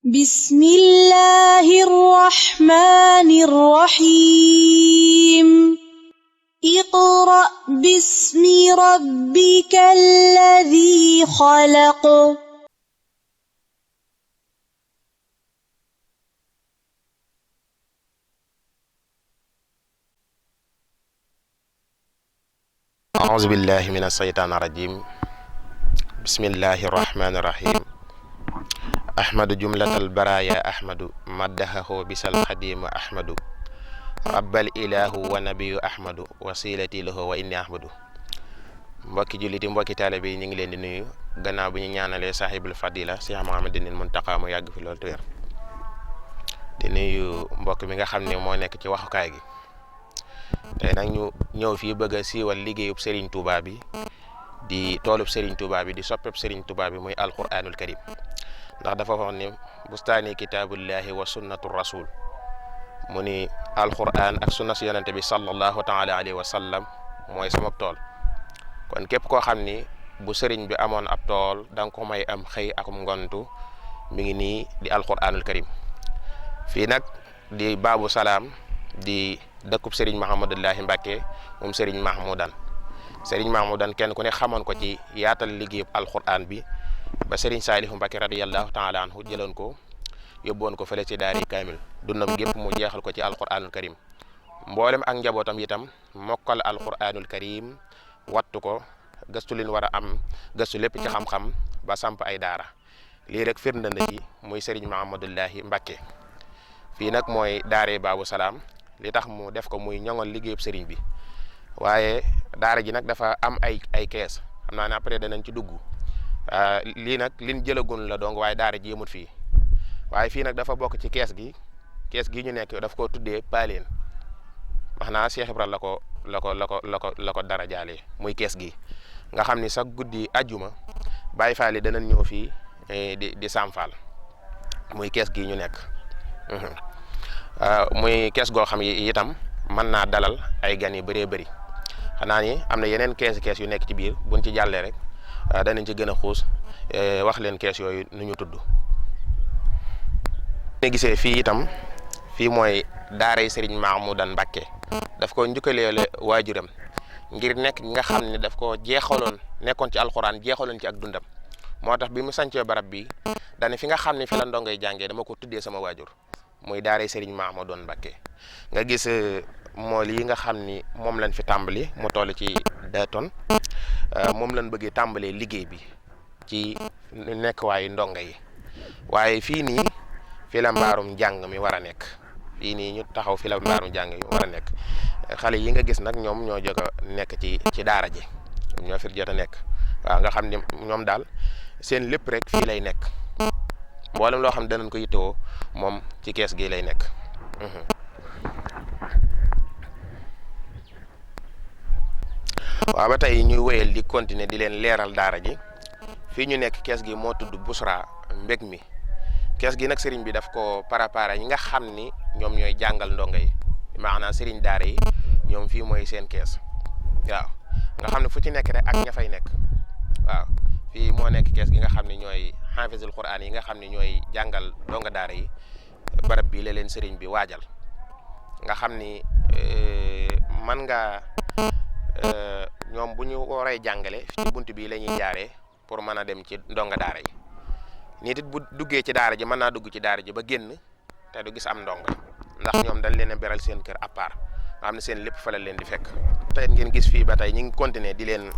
بسم الله الرحمن الرحيم اقرأ باسم ربك الذي خلق أعوذ بالله من الشيطان الرجيم بسم الله الرحمن الرحيم أحمد جملة البرايا أحمد مدحه بسال الخديم أحمد رب الإله ونبي أحمد وسيلتي له وإني أحمد mbokki juliti mbokki taalibe yi ñu ngi leen di nuyu gannaaw bi ñu ñaanalee sahibul fadila Cheikh Mouhamadinil Muntaqa mu yàgg fi loolu te wér di nuyu mbokk mi nga xam ne moo nekk ci waxukaay gi tey nag ñu ñëw fii bëgg a siiwal liggéeyub Serigne Touba bi di toolub Serigne Touba bi di soppeb Serigne Touba bi muy alquranul karim ndax dafa wax ni bustaani kitaabullahi wa sunnatu rasul mu ni alquran ak sunna si yonente bi sallallahu taala alayhi wa sallam mooy sama tool kon képp koo xam ni bu sëriñ bi amoon ab tool da nga ko may am xëy akum ngontu mi ngi nii di alquranul karim fii nag di Babou Salam di dëkkub Serigne Mahamadoullahi Mbacké moom Serigne Mahmoudan kenn ku ne xamoon ko ci yaatal liggéeyub alquran bi ba Serigne Salihu Mbacké radiyallahu taala anhu jëloon ko yóbboon ko fële ci daari kaamil dundam gépp mu jeexal ko ci alquranul karim mboolem ak njabootam itam mokkal alquranul karim wattu ko gëstu liñ war a am gëstu lépp ci xam-xam ba samp ay daara lii rek firnde na ci muy Serigne Mahamadoullahi Mbacké fii nag mooy daare Babou Salam li tax mu def ko muy ñoŋol liggéeyub sëriñ bi waaye daara ji nag dafa am ay kees xam naa ne après danañ ci dugg lii nag liñ jëlagun la donc waaye daara ji yemut fii waaye fii nag dafa bokk ci kees gi ñu nekk daf ko tuddee paaleen wax naa Cheikh Ibra la ko dara jaale muy kees gi nga xam ni sax guddi ajjuma Baay Faal yi danañ ñëw fii di samfal muy kees gi ñu nekk muy kees goo xam yi itam mën naa dalal ay gan yu bëree bëri xanaa ni am na yeneen kees yu nekk ci biir buñ ci jàllee rek danañ ci gën a xuus wax leen kees yooyu nu ñu tudd. ñu gisee fii itam fii mooy daaray Serigne Mahmoudan Mbacké daf ko njukkaleele waajuram ngir nekk nga xam ne daf ko jeexaloon nekkoon ci alxuraan jeexaloon ci ak dundam moo tax bi mu sancee barab bi dane fi nga xam ne fi la ndongay jàngee dama ko tuddee sama waajur muy daaray Serigne Mahmoudan Mbacké nga gis mool yi nga xam ni moom lañ fi tàmbali mu toll ci 2 tonnes moom lañ bëggee tàmbalee liggéey bi ci nekk waayu ndongo yi waaye fii nii fi la mbaarum jàng mi war a nekk fii nii ñu taxaw fi la mbaarum jàng mi war a nekk xale yi nga gis nag ñoom ñoo jot a nekk ci daara ji ñoo fi jot a nekk waaw nga xam ni ñoom daal seen lépp rek fii lay nekk mboolem loo xam ne danañ ko yittewoo moom ci kees gi lay nekk. waaw ba tey ñuy wéyal di continuer di leen leeral daara ji fii ñu nekk kees gi moo tudd Busra mbég mi kees gi nag sëriñ bi daf ko préparé ñi nga xam ni ñoom ñooy jàngal ndongo yi maanaam sëriñ daara yi ñoom fii mooy seen kees waaw nga xam ne fu ci nekk rek ak ña fay nekk waaw fii moo nekk kees gi nga xam ne ñooy xaafizul Qur'an yi nga xam ne ñooy jàngal ndongo daara yi barab bii la leen sëriñ bi waajal nga xam ni man nga ñoom bu ñu waree jàngale ci bunt bii la ñuy jaaree pour mën a dem ci ndongo daara yi nit it bu duggee ci daara ji mën naa dugg ci daara ji ba génn te du gis am ndongo ndax ñoom dañ leen a beral seen kër à part nga xam ne seen lépp fa la leen di fekk. tey ngeen gis fii ba tey ñu ngi continuer di leen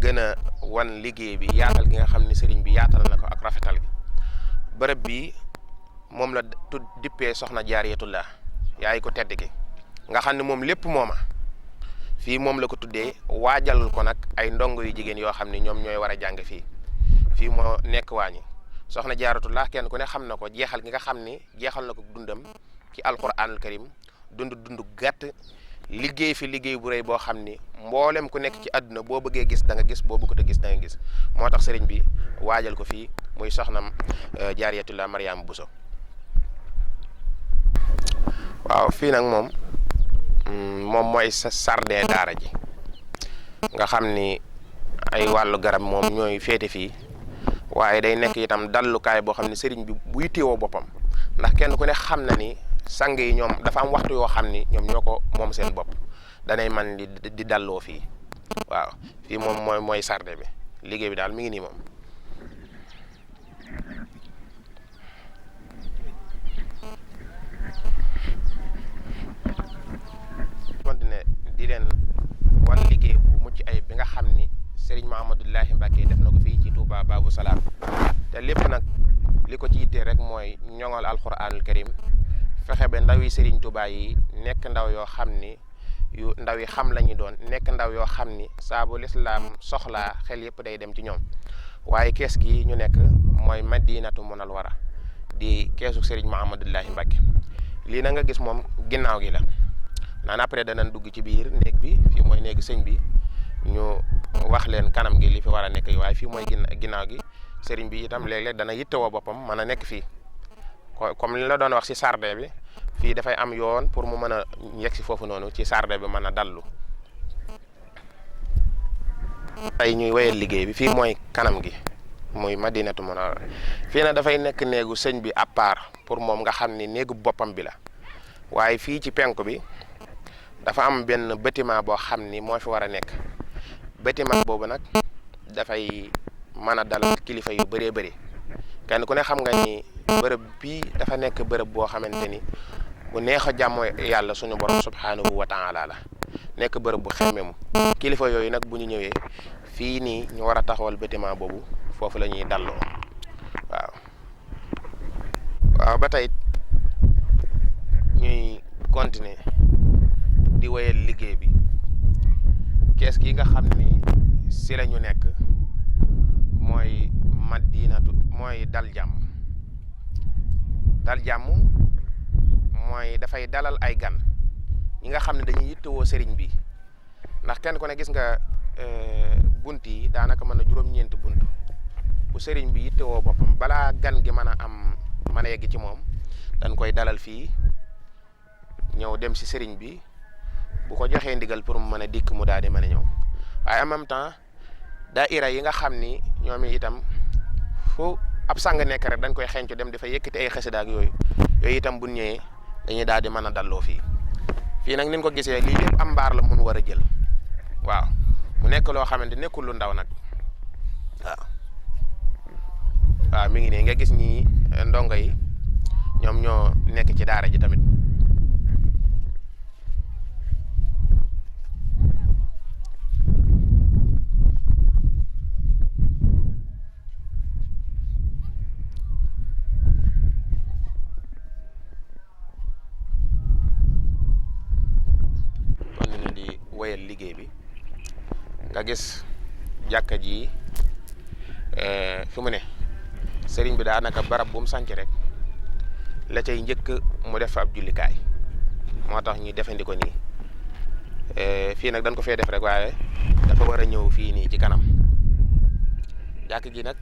gën a wan liggéey bi yaatal gi nga xam ne sëriñ bi yaatal na ko ak rafetal gi bërëb bi moom la dippee soxna Jaariyatullah yaay ko tedd gi nga xam ne moom lépp mooma fii moom la ko tuddee waajal ko nag ay ndongo yu jigéen yoo xam ne ñoom ñooy war a jàng fii moo nekk waañi soxna Jaaratullah kenn ku ne xam na ko jeexal gi nga xam ni jeexal na ko dundam ci alquranul karim dund gàtt liggéey fi liggéey bu rëy boo xam ni mboolem ku nekk ci àdduna boo bëggee gis da nga gis boo bëggut a gis da nga gis moo tax sëriñ bi waajal ko fii muy soxnam Jaariyatullah Mariama Bousso waaw fii nag moom mooy sardin daara ji nga xam ni ay wàllu garab moom ñooy féete fii waaye day nekk itam dallukaay boo xam ne sëriñ bi bu yittewoo boppam ndax kenn ku ne xam na ni sang yi ñoom dafa am waxtu yoo xam ni ñoom ñoo ko moom seen bopp danay man di dalloo fii waaw fii moom mooy sarde bi liggéey bi daal mi ngi nii moom. continué di leen wan liggéey bu mucc ayib bi nga xam ni Serigne Mouhamadoulahi Mbacké def na ko fii ci Touba Babou Salam te lépp nag li ko ci yittee rek mooy ñoŋal alquranul karim fexe ba ndaw yi Serigne Touba yi nekk ndaw yoo xam ni yu ndaw yi xam la ñu doon nekk ndaw yoo xam ni saa bu lislaam soxlaa xel yëpp day dem ci ñoom waaye kees gi ñu nekk mooy Madinatu Munawwara di keesu Serigne Mouhamadoulahi Mbacké lii na nga gis moom ginnaaw gi la naan après danañ dugg ci biir néeg bi fii mooy néegi sëñ bi ñu wax leen kanam gi li fi war a nekk waaye fii mooy ginnaaw gi sëriñ bi itam léeg-léeg dana yittewoo boppam mën a nekk fii comme li la doon wax ci sarde bi fii dafay am yoon pour mu mën a yegg si foofu noonu ci sarde bi mën a dallu tey ñuy wéyal liggéey bi fii mooy kanam gi muy Madinatu Munawwara fii nag dafay nekk néegu sëñ bi à part pour moom nga xam ni néegu boppam bi la waaye fii ci penku bi dafa am benn bâtiment boo xam ni moo fi war a nekk bâtiment boobu nag dafay mën a dal kilifa yu bëree bëri kenn ku ne xam nga ni bërëb bii dafa nekk bërëb boo xamante ni bu neex a jàmmoo yàlla suñu borom subhanahu wa taala la nekk bërëb bu xemmemu kilifa yooyu nag bu ñu ñëwee fii nii ñu war a taxawal bâtiment boobu foofu la ñuy dalloo waaw ba tey ñuy continuer di wéyal liggéey bi kees gi nga xam ni si la ñu nekk mooy Madinatu mooy dal jàmm mooy dafay dalal ay gan ñi nga xam ne dañuy yittewoo sëriñ bi ndax kenn ku ne gis nga bunt yi daanaka mën na juróom-ñeenti bunt bu sëriñ bi yittewoo boppam balaa gan gi mën a yegg ci moom dañ koy dalal fii ñëw dem si sëriñ bi bu ko joxee ndigal pour mu mën a dikk mu daal di mën a ñëw waaye en même temps daayira yi nga xam ni ñoom itam fu ab sang nekk rek dañ koy xencu dem dafa yëkkati ay xasida ak yooyu itam bu ñëwee dañuy daal di mën a dalloo fii nag niñ ko gisee lii lépp am mbaar la mun war a jël waaw mu nekk loo xamante nekkul lu ndaw nag waaw mi ngi ne nga gis ñi ndongo yi ñoom ñoo nekk ci daara ji tamit wéyal liggéey bi nga gis jàkka ji fi mu ne sëriñ bi daanaka barab bu mu sanc rek la cay njëkk mu def ab jullikaay moo tax ñuy defandi ko nii fii nag dañ ko fee def rek waaye dafa war a ñëw fii nii ci kanam jàkk ji nag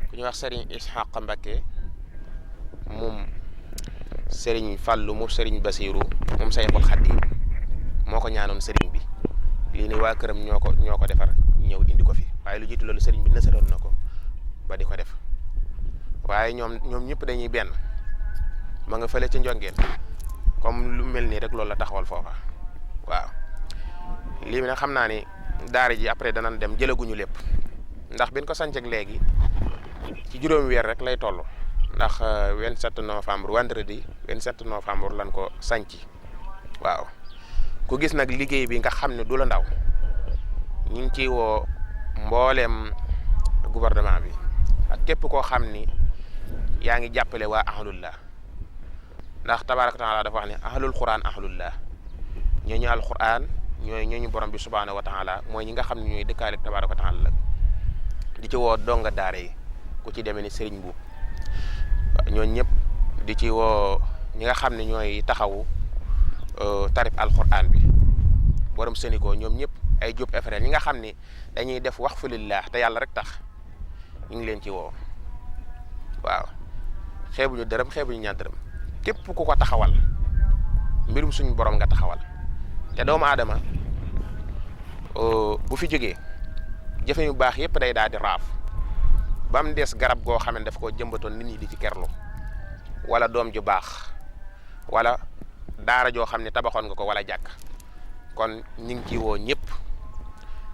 ku ñuy wax sëriñ Ishaq Mbacké moom sëriñ Fallu mu sëriñ Basiru moom Sayxul Xadiim moo ko ñaanoon sëriñ bi lii ni waa këram ñoo ko defar ñëw indi ko fi waaye lu jiitu loolu sëriñ bi nësaroon na ko ba di ko def waaye ñoom ñëpp dañuy benn ma nga fële ca njongeen comme lu mel nii rek loolu la taxawal foofa waaw lii nag xam naa ni daara ji après danañ dem jëlaguñu lépp ndax biñ ko sànceeg léegi ci juróomi weer rek lay toll ndax 27 novembre vendredi 27 novembre lan ko sànci waaw ku gis nag liggéey bi nga xam ne du la ndaw ñu ngi ciy woo mbooleem gouvernement bi ak képp koo xam ni yaa ngi jàppale waa ahlullah ndax tabaaraka taala dafa wax ne ahlul quran ahlullah ñooñu alquran ñooñu borom bi subhaanahu wa taala mooy ñi nga xam ne ñooy dëkkaale tabaaraka taala di ci woo donga daara yi ku ci demee ni sëriñ bu ñooñu ñëpp di ci woo ñi nga xam ne ñooy taxawu tarif alquran bi borom Sénégal ñoom ñëpp ay Jóob frère ñi nga xam ni dañuy def waqfu lillah te yàlla rek tax ñu ngi leen ci woo waaw xeebuñu dërëm xeebuñu ñaar dërëm képp ku ko taxawal mbirum suñu borom nga taxawal te doomu aadama bu fi jógee jëfe yu baax yëpp day daal di raaf ba mu des garab goo xam ne daf koo jëmbatoon nit ñi di ci kerlu wala doom ju baax wala daara joo xam ne tabaxoon nga ko wala jàkk kon ñu ngi ci woo ñëpp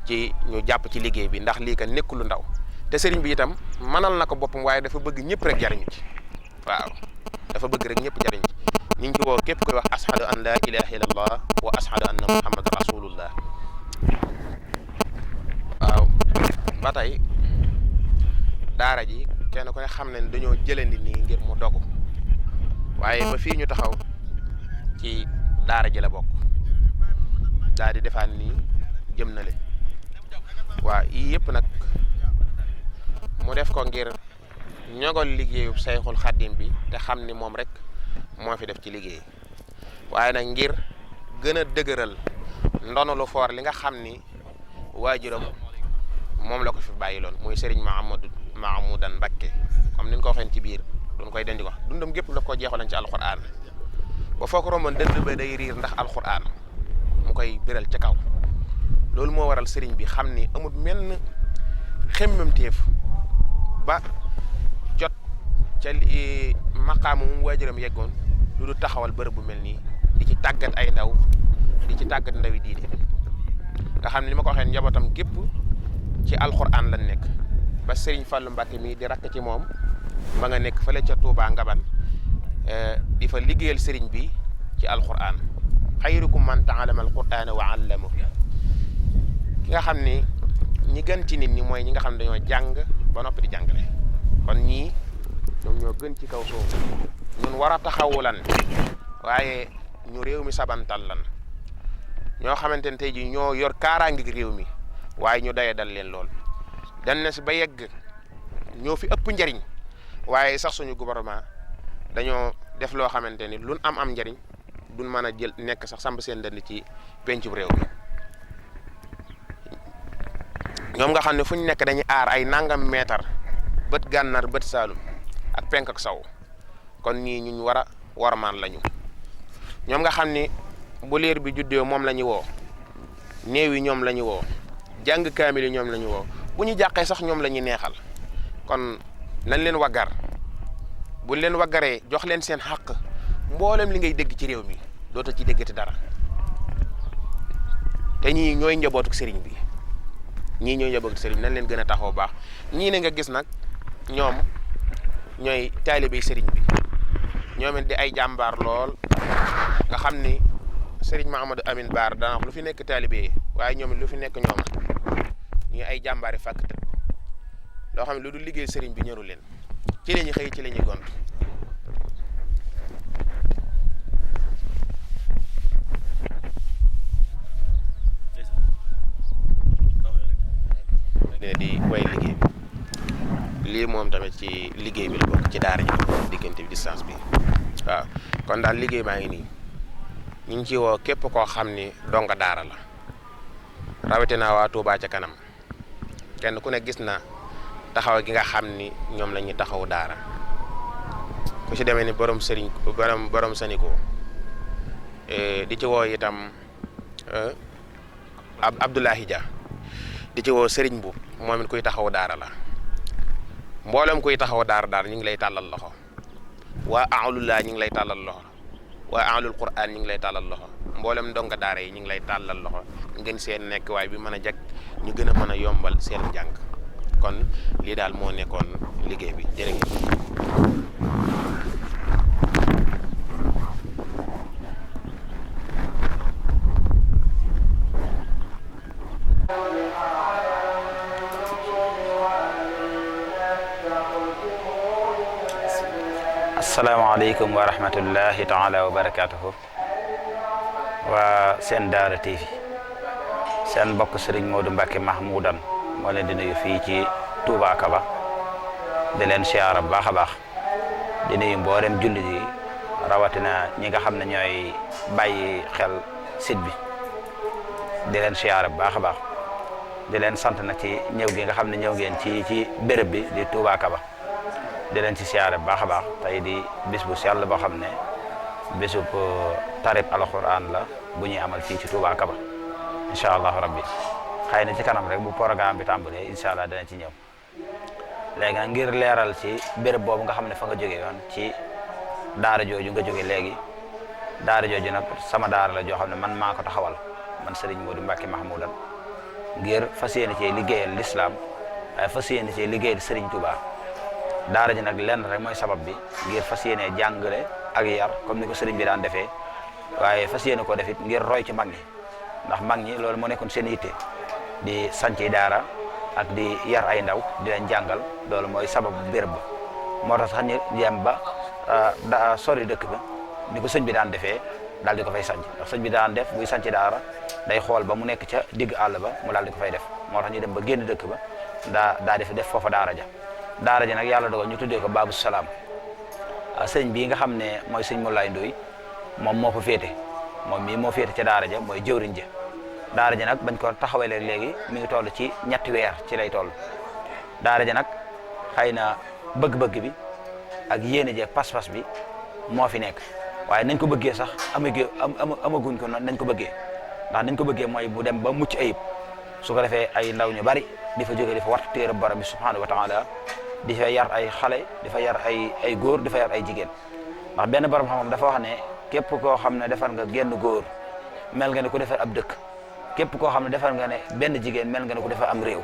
ci ñu jàpp ci liggéey bi ndax lii ka nekkul lu ndaw te sëriñ bi itam mënal na ko boppam waaye dafa bëgg ñëpp rek jariñu ci waaw dafa bëgg rek ñëpp jariñu ci ñu ngi ci woo képp koy wax ashhadu an la ilaha illallah wa ashhadu anna muhammad rasulullah waaw ba tey daara ji kenn ku ne xam ne dañoo jëlandi nii ngir mu dogu waaye ba fii ñu taxaw ci daara ji la bokk daal di defaan nii jëm na le waaw yii yëpp nag mu def ko ngir ñogal liggéeyu Sayxul Xaddim bi te xam ni moom rek moo fi def ci liggéey waaye nag ngir gën a dëgëral ndono lu foor li nga xam ni waajuram moom la ko fi bàyyiloon muy Serigne Mahmoudan Mbacké comme ni ñu ko waxee ci biir duñ koy dendi wax dundam gépp la ko jeexaloon ci alxuraan ba foo ko romboon dënd ba day riir ndax alxuraan mu koy biral ca kaw loolu moo waral Serigne bi xam ni amul menn xemmemteef ba jot ca maqaamu mu waajuram yeggoon lu du taxawal bërëb bu mel nii di ci tàggat ay ndaw di ci tàggat ndawi diine nga xam ne li ma ko waxee njabootam gépp ci alxuraan lañ nekk ba Serigne Fallou Mbacké mii di rakk ci moom ma nga nekk fële ca Touba Ngaban di fa liggéeyal Serigne bi ci alxuraan xayrukum man ta'allama alqur'ana wa 'allamahu ki nga xam ni ñi gën ci nit ñi mooy ñi nga xam ne dañoo jàng ba noppi di jàngale kon ñii ñoom ñoo gën ci kaw suuf ñun war a taxawu lan waaye ñu réew mi sabantal lan ñoo xamante ne tey jii ñoo yor kaaraangi réew mi waaye ñu daye dal leen lool dan na si ba yegg ñoo fi ëpp njariñ waaye sax suñu gouvernement dañoo def loo xamante ni luñ am njariñ duñ mën a jël nekk sax samp seen dënd ci pencub réew mi ñoom nga xam ne fu ñu nekk dañuy aar ay nangam meetar bët gànnaar bët saalum ak penk ak saw kon ñii ñu war a warmaan lañu ñoom nga xam ni bu liir bi juddee moom la ñu woo néew yi ñoom la ñu woo jàng kaamil yi ñoom la ñu woo bu ñu jàqee sax ñoom la ñuy neexal kon nañ leen waggar buñ leen waggaree jox leen seen xàq mboolem li ngay dégg ci réew mi doota ci déggati dara te ñii ñooy njabootuk sëriñ bi ñii ñooy njabootuk sëriñ bi nañ leen gën a taxaw baax ñii ne nga gis nag ñoom ñooy taalibe sëriñ bi ñoom it di ay jàmbaar lool nga xam ni sëriñ Mahamadou Amin Baar dana wax lu fi nekk taalibe waaye ñoom it lu fi nekk ñoom ñii ay jàmbaari fàkk tëdd loo xam ne lu dul liggéey sëriñ bi ñëru leen ci la ñuy xëy ci la ñuy gont di way liggéey bi lii moom tamit ci liggéey bi la bokk ci daara ji diggante bi distance bi waaw kon daal liggéey baa ngi nii ñu ngi ci woo képp koo xam ni donga daara la rawatina waa Touba ca kanam kenn ku ne gis na taxaw gi nga xam ni ñoom la ñuy taxaw daara ku ci demee ni borom saniko di ci woo itam Abdoulahi Dia di ci woo Serigne bu moom it kuy taxaw daara la mboolem kuy taxaw daara ñu ngi lay tàllal loxo waa ahlullah ñu ngi lay tàllal loxo waa ahlul Qur'an ñu ngi lay tàllal loxo mboolem ndonga daara yi ñu ngi lay tàllal loxo ngeen seen nekk waay bi mën a jag ñu gën a mën a yombal seen njàng kon lii daal moo nekkoon liggéey bi jërë ngeen asalaamaaleykum wa rahmatullahi taala wa barakatuhu waa seen daara TV seen mbokk Serigne Modou Mbacké Mahmoudan moo leen di nuyu fii ci Touba Kaba di leen siyaara bu baax a baax di nuyu mboolem jullit yi rawatina ñi nga xam ne ñooy bàyyi xel site bi di leen siyaara bu baax a baax di leen sant nag ci ñëw gi nga xam ne ñëw ngeen ci béréb bi di Touba Kaba di leen ci siyaare bu baax a baax tey di bis bu sell boo xam ne bisub tarib alquran la bu ñuy amal fii ci Touba Kaba incha allahu rabbi xëy na ci kanam rek bu programme bi tàmbalee incha allah dana ci ñëw léegi nag ngir leeral ci béréb boobu nga xam ne fa nga jógee woon ci daara jooju nga jóge léegi daara jooju nag sama daara la joo xam ne man maa ko taxawal man Serigne Modou Mbacké Mahmoudan ngir fas yéene cee liggéeyal l'islam waaye fas yéene cee liggéeyal Serigne Touba daara ji nag lenn rek mooy sabab bi ngir fas yéene jàngale ak yar comme ni ko Serigne bi daan defee waaye fas yéene ko defit ngir roy ci mag ñi ndax mag ñi loolu moo nekkoon seen yitte di sanci daara ak di yar ay ndaw di leen jàngal loolu mooy sababu béréb ba moo tax sax ñu yem ba da sori dëkk ba ni ko sëñ bi daan defee daal di ko fay sanc ndax sëñ bi daan def buy sanc daara day xool ba mu nekk ca digg àll ba mu daal di ko fay def moo tax ñu dem ba génn dëkk ba daa def foofa daara ja nag yàlla dogal ñu tuddee ko Babou Salaam sëñ bii nga xam ne mooy sëñ Moulay Ndoy moom moo fa féete moom mii moo féete ca daara ja mooy jëwriñ ja daara ja nag bañ ko taxawee léegi mi ngi toll ci ñetti weer ci lay toll daara ja nag xëy na bëgg-bëgg bi ak yéene ji ak pas-pas bi moo fi nekk waaye nañ ko bëggee sax amaguñ ko nañ ko bëggee ndax nañ ko bëggee mooy bu dem ba mucc ayib su ko defee ay ndaw ñu bari di fa jóge di fa wattu téere borom bi subhanahu wa taala di fa yar ay xale di fa yar ay góor di fa yar ay jigéen ndax benn borom xam-xam dafa wax ne képp koo xam ne defar nga génn góor mel nga ne ku defar ab dëkk képp koo xam ne defar nga ne benn jigéen mel nga ne ku defar am réew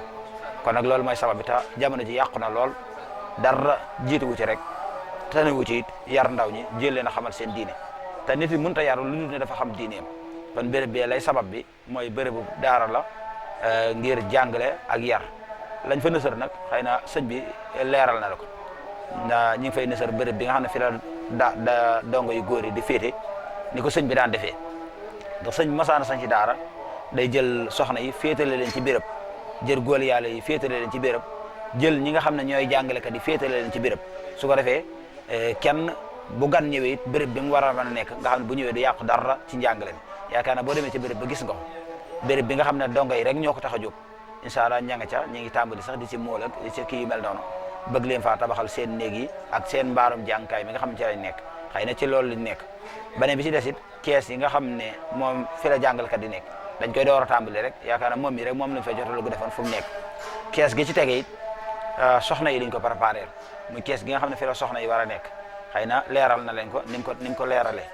kon nag loolu mooy sabab bi ta jamono ji yàqu na lool dara jiituwu ci rek tanewu ci it yar ndaw ñi jël leen a xamal seen diine te nit yi mënut a yar lu dul ne dafa xam diineem kon béréb bi lay sabab bi mooy bérébu daara la ngir jàngale ak yar lañ fa nësër nag xëy na sëñ bi leeral na la ko ñi ngi fay nësër béréb bi nga xam ne fi la dongo yu góor yi di féete ni ko sëñ bi daan defee ndax sëñ bi masaana sañ ci daara day jël soxna yi féetale leen ci béréb jël góor yàlla yi féetale leen ci béréb jël ñi nga xam ne ñooy jàngalekat yi féetale leen ci béréb su ko defee kenn bu gan ñëwee it béréb bi mu war a mën a nekk nga xam ne bu ñëwee du yàqu dara ci njàngale mi yaakaar naa boo demee ci béréb ba gis nga ko béréb bi nga xam ne dongo yi rek ñoo ko tax a jóg incha allah ña nga ca ñi ngi tàmbali sax di ci mool ak di ci kii yu mel noonu bëgg leen faa tabaxal seen néeg yi ak seen mbaarum jàngkaay mi nga xam ne ci lañ nekk xëy na ci loolu lañ nekk beneen bi ci des it kees yi nga xam ne moom fi la jàngalkat di nekk dañ koy door a tàmbali rek yaakaar naa moom mi rek moom lañ fay jotalu ko defoon fu mu nekk kees gi ci tege it soxna yi lañ ko préparé muy kees gi nga xam ne fi la soxna yi war a nekk xëy na leeral na leen ko ni mu ko leeralee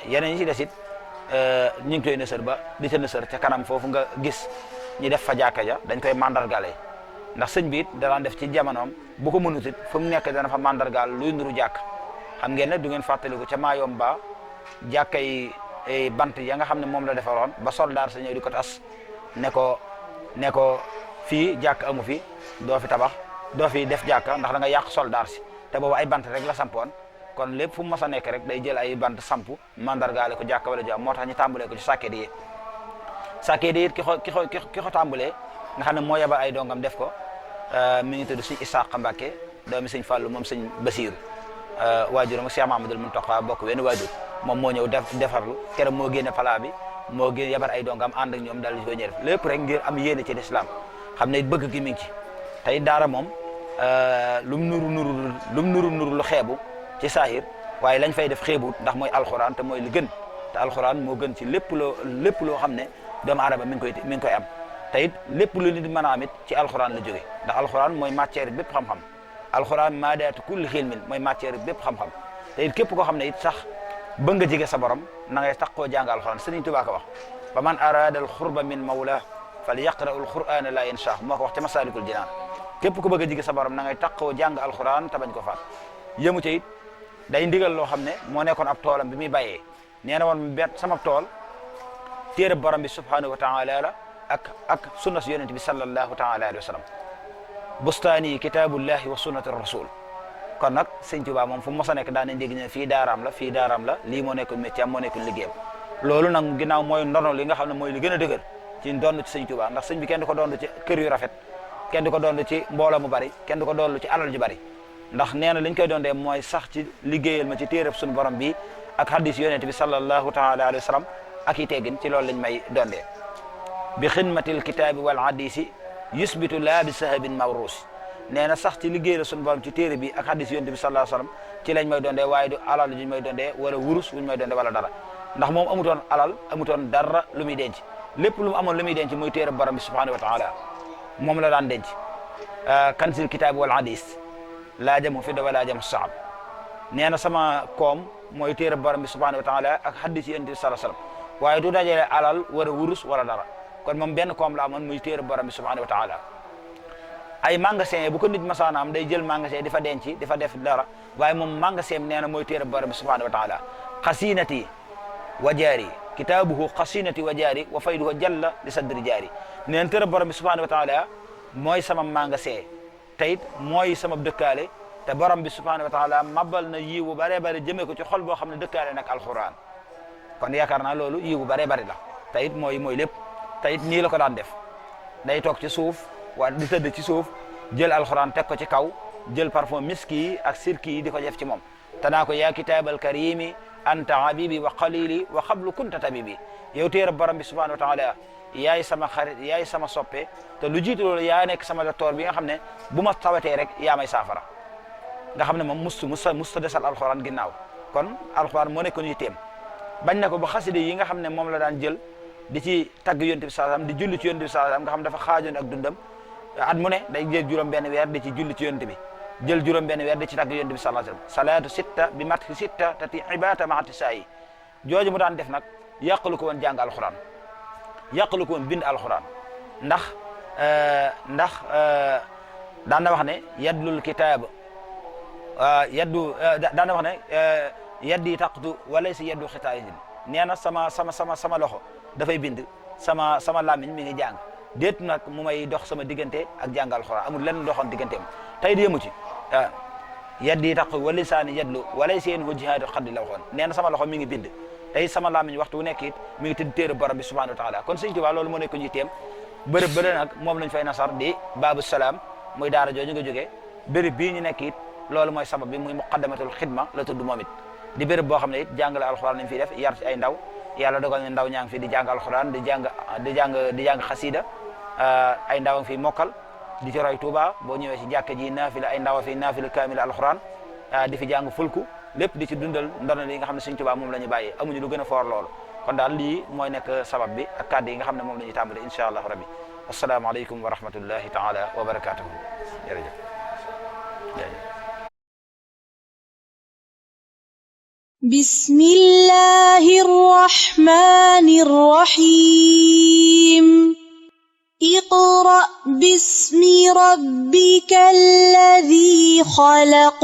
yeneen yi ci des it ñu ngi koy nësër ba di ca nësër ca kanam foofu nga gis ñi def fa jàkka ja dañ koy mandargale ndax sëñ bi it daan def ci jamonoom bu ko mënut it fu mu nekk dana fa mandargaal luy nuru jàkk xam ngeen ne du ngeen fàttaliku ca Mayomba jàkka yi bant ya nga xam ne moom la defaroon ba soldaar sa ñëw di ko tas ne ko fii jàkk amu fi doo fi tabax doo fi def jàkka ndax da nga yàq soldaar si te boobu ay bant rek la sampoon kon lépp fu mu mas a nekk rek day jël ay bant sampu mandargaale ko jàkka wala jàmm moo tax ñu tàmbalee ko ci sàkket yi sàkket yi ki ko tàmbalee nga xam ne moo yebal ay dongam def ko mi ngi tudd sëñ Isaaqa Mbàkke doomi sëñ Fàllu moom sëñ Basiiru waajuram Cheikh Mamadou Muntaxa bokk wenn waajur moom moo ñëw defarlu keroog moo génne pala bi moo génne yebal ay dongam ànd ak ñoom daal di ko ñëw def lépp rek ngir am yéene ci lislaam xam ne bëgg gi mi ngi ci tey daara moom lum nuru lu xeebu ci saahir waaye lañ fay def xeebut ndax mooy alxuraan te mooy li gën te alxuraan moo gën ci lépp loo xam ne doomu aadama mi ngi koy am te it lépp lu nit mën a am it ci alxuraan la jóge ndax alxuraan mooy matière bépp xam-xam alxuraan maadaatu kulli xilmin mooy matière bépp xam-xam te it képp koo xam ne it sax bëgg nga jege sa borom na ngay tax koo jàng alxuraan Sëriñ Tuubaa ko wax fa man arada al xurba min mawla fal yaqra'u al qur'ana la yansa moo ko wax ca Masaalikul Jinaan képp ku bëgg a jege sa borom na ngay tax koo jàng alxuraan te bañ ko faat yëmu ca it day ndigal loo xam ne moo nekkoon ab toolam bi muy bàyyee nee na woon bet sama tool téere borom bi subhanahu wa taala la ak sunna si yonent bi sallallahu taala alayhi wa sallam bustaani kitaabullahi wa sunnati rasul kon nag sëñ Tuubaa moom fu mu mos a nekk daan nañ dégg ne fii daaraam la lii moo nekkoon métier am moo nekkoon liggéeyam loolu nag ginnaaw mooy ndono li nga xam ne mooy li gën a dëgër ci doon ci sëñ Tuubaa ndax sëñ bi kenn du ko doon ci kër yu rafet kenn du ko doon ci mbooloo mu bari kenn du ko doon ci alal ju bari ndax nee na li ñu koy doon dee mooy sax ci liggéeyal ma ci téereb suñu borom bi ak hadis yonent bi sallallahu taala alayhi wa sallam ak i teggin ci loolu lañ may doon dee bi xidmatil kitaabi wal hadisi yusbitu laa bi sahabin mawruus nee na sax ci liggéeyal suñu borom ci téere bi ak hadis yonent bi sallallahu alayhi wa sallam ci lañ may doon dee waaye du alal juñ may doon dee wala wurus wuñ may doon dee wala dara ndax moom amutoon alal amutoon dara lu muy denc lépp lu mu amoon lu muy denc muy téere borom bi subhanahu wa taala moom la daan denc kanzil kitaab wal hadis laa jamu fi da wala jamu saab nee na sama koom mooy téere borom bi subhanahu wa taala ak hadis yonent bi sallallahu alayhi wasallam waaye du dajale alal wala wurus wala dara kon moom benn koom la amoon muy téere borom bi subhanahu wa taala ay magasin bu ko nit masaana am day jël magasin di fa denc di fa def dara waaye moom magasin nee na mooy téere borom bi subhanahu wa taala xasinati wa jaari kitaabuhu xasinati wa jaari wa fayduhu jalla li sadri jaari nee na téere borom bi subhanahu wa taala mooy sama magasin tayit mooy sama dëkkaale te borom bi subhanahu wa taala mabal na yiwu bare bare jëmee ko ci xol boo xam ne dëkkaale nag alquran kon yaakaar naa loolu yiwu bare bare la tayit mooy lépp tayit nii la ko daan def day toog ci suuf waa di tëdd ci suuf jël alquran teg ko ci kaw jël parfum miski yi ak sirki yi di ko def ci moom te naa ko yaa kitaabal karimi anta habibi wa qalili wa xablu kunta tabibi yow téere borom bi subhanahu wa taala yaay sama xarit yaay sama soppe te lu jiitu loolu yaa nekk sama docteur bi nga xam ne bu ma tawatee rek yaa may saafara nga xam ne moom musta desal alxuraan ginnaaw kon alxuraan moo nekkoon yitteem bañ na ko ba xaside yi nga xam ne moom la daan jël di ci tagg yonent bi sallallahu alayhi wasallam di julli ci yonent bi sallallahu alayhi wasallam nga xam dafa xaajoon ak dundam at mu ne day jël juróom benn weer di ci julli ci yonent bi jël juróom benn weer di ci tagg yonent bi sallallahu alayhi wasallam salaatu sitta bi mat sitta tati ibata maati saa yi jooju mu daan def nag yàqalu ko woon jàng alxuraan yàqalu ko woon bind alxuraan ndax daan na wax ne yaddul kitaab daan na wax ne yaddi taqtu wala si yaddu xitaayin nee na sama loxo dafay bind sama làmmiñ mi ngi jàng déet nag mu may dox sama diggante ak jàng alxuraan amul lenn doxoon digganteem tey di yëmu ci yaddi taqtu wala lisaani yadlu wala si yéen hu jihaadu xaddi la waxoon nee na sama loxo mi ngi bind tey sama làmmiñ waxtu wu nekk it mi ngi tëdd téere borom bi subhanahu wa taala kon Sëñ Tuubaa loolu moo nekk ñu teem bërëb bële nag moom lañ fay nasar di baabu salaam muy daara jooju nga jógee bërëb bii ñu nekk it loolu mooy sabab bi muy muqaddamatul xidma la tudd moom it di bërëb boo xam ne it jàngale alxuraan lañ fiy def yar ci ay ndaw yàlla dogal ne ndaw ñaa ngi fi di jàng alxuraan di jàng xasida ay ndaw a ngi fi mokkal di ci roy Tuuba boo ñëwee ci jàkka ji naafila ay ndaw a fi naafila kaamil alxuraan di fi jàng fulku lépp di ci dundal ndono li nga xam ne Sëñ Tuubaa moom la ñu bàyyee amuñu lu gën a foor loolu kon daal lii mooy nekk sabab bi ak kàddu yi nga xam ne moom la ñuy tàmbale incha allah rabbi asalaamaaleykum wa rahmatullahi taala wa barakatuhu jërëjëf bismillahir rahmanir rahim iqra bismi rabbikal ladhi khalaq